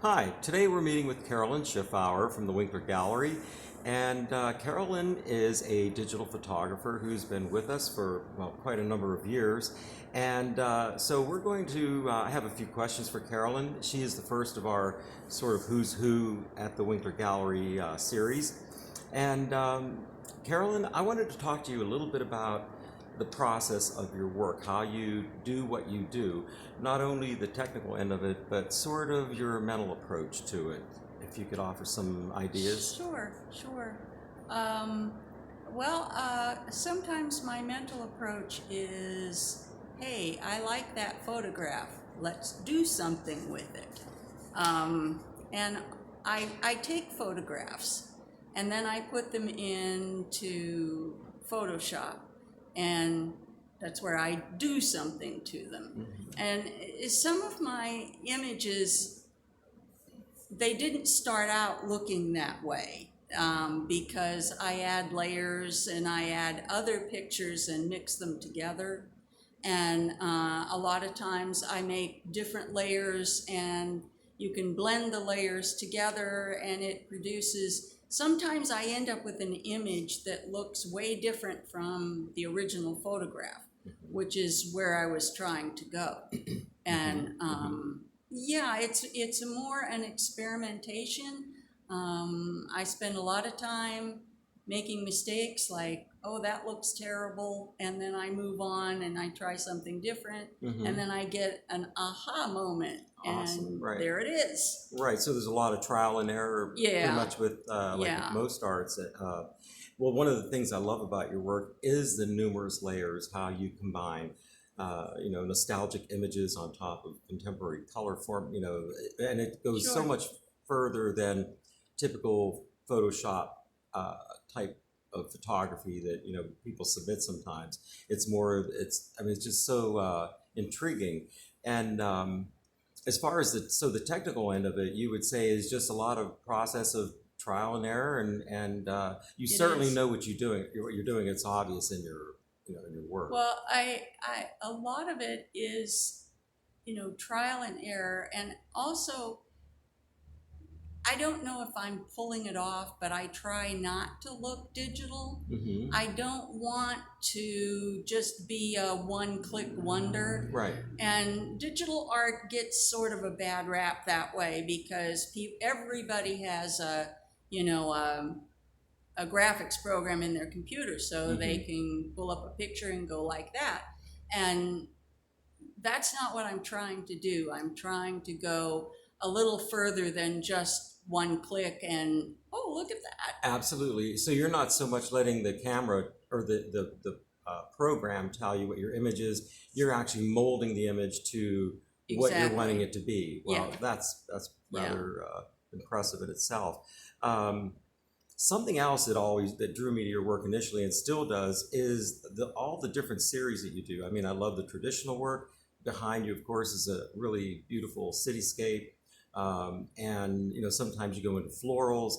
Hi, today we're meeting with Carolyn Schiffhouer from the Winkler Gallery. And Carolyn is a digital photographer who's been with us for, well, quite a number of years. And so we're going to have a few questions for Carolyn. She is the first of our sort of who's who at the Winkler Gallery series. And Carolyn, I wanted to talk to you a little bit about the process of your work, how you do what you do, not only the technical end of it, but sort of your mental approach to it. If you could offer some ideas. Sure. Sometimes my mental approach is, hey, I like that photograph. Let's do something with it. And I take photographs and then I put them into Photoshop, and that's where I do something to them. And some of my images, they didn't start out looking that way, because I add layers and I add other pictures and mix them together. And a lot of times I make different layers, and you can blend the layers together and it produces, sometimes I end up with an image that looks way different from the original photograph, which is where I was trying to go. And yeah, it's more an experimentation. I spend a lot of time making mistakes, like, oh, that looks terrible, and then I move on and I try something different, and then I get an aha moment, Awesome, and right. there it is. Right, so there's a lot of trial and error, pretty Yeah. much with Yeah. most arts. Well, one of the things I love about your work is the numerous layers, how you combine, nostalgic images on top of contemporary color form, and it goes so Sure. much further than typical Photoshop type of photography that people submit sometimes. It's just so intriguing. And as far as the technical end of it, you would say is just a lot of process of trial and error, and you It certainly is. know what you're doing. What you're doing, it's obvious in your in your work. Well, a lot of it is, trial and error, and also I don't know if I'm pulling it off, but I try not to look digital. Mm-hmm. I don't want to just be a one-click wonder. Right. And digital art gets sort of a bad rap that way, because everybody has a graphics program in their computer, so they can pull up a picture and go like that. And that's not what I'm trying to do. I'm trying to go a little further than just one click and, oh, look at that. Absolutely. So you're not so much letting the camera or the program tell you what your image is. You're actually molding the image to what you're Exactly. wanting it to be. Well, Yeah. that's Yeah. rather impressive in itself. Something else that drew me to your work initially and still does is all the different series that you do. I mean, I love the traditional work. Behind you, of course, is a really beautiful cityscape, and sometimes you go into florals,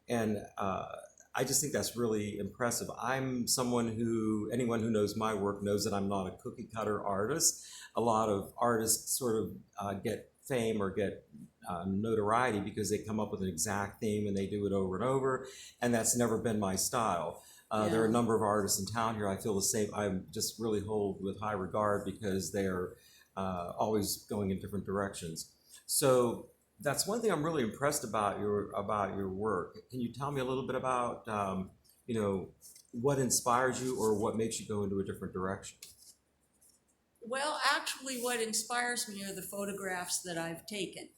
and I just think that's really impressive. I'm anyone who knows my work knows that I'm not a cookie cutter artist. A lot of artists sort of get fame or get notoriety because they come up with an exact theme and they do it over and over, and that's never been my style. There are a number of artists in town here I feel the same. I just really hold with high regard because they are always going in different directions. So that's one thing I'm really impressed about your work. Can you tell me a little bit about what inspires you or what makes you go into a different direction? Well, actually, what inspires me are the photographs that I've taken.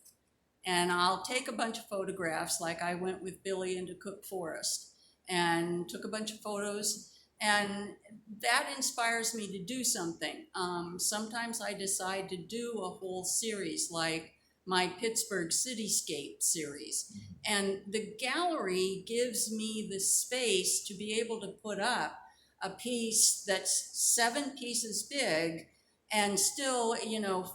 And I'll take a bunch of photographs, like I went with Billy into Cook Forest and took a bunch of photos, and that inspires me to do something. Sometimes I decide to do a whole series, like my Pittsburgh Cityscape series. And the gallery gives me the space to be able to put up a piece that's 7 pieces big and still,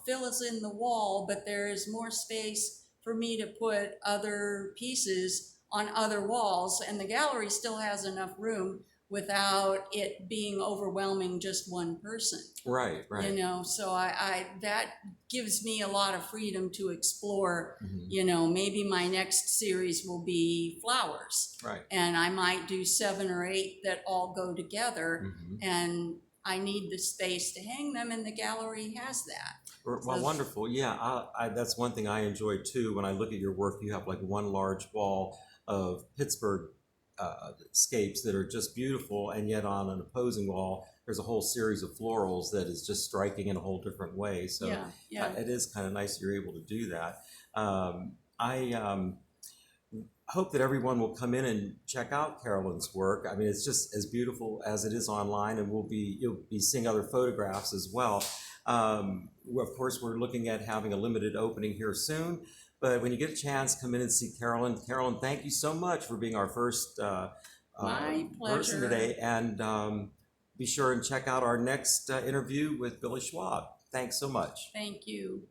fills in the wall, but there's more space for me to put other pieces on other walls, and the gallery still has enough room without it being overwhelming just one person. Right, right. You know, so I that gives me a lot of freedom to explore. Mhm. You know, maybe my next series will be flowers, Right. and I might do 7 or 8 that all go together, Mhm. and I need the space to hang them, and the gallery has that. Well, So- wonderful. Yeah, that's one thing I enjoy too. When I look at your work, you have like one large wall of Pittsburgh scapes that are just beautiful, and yet on an opposing wall, there's a whole series of florals that is just striking in a whole different way. So Yeah, yeah. it is kind of nice you're able to do that. I hope that everyone will come in and check out Carolyn's work. I mean, it's just as beautiful as it is online, and you'll be seeing other photographs as well. Of course, we're looking at having a limited opening here soon, but when you get a chance, come in and see Carolyn. Carolyn, thank you so much for being our first My person pleasure. today, and be sure and check out our next interview with Billy Schwab. Thanks so much. Thank you.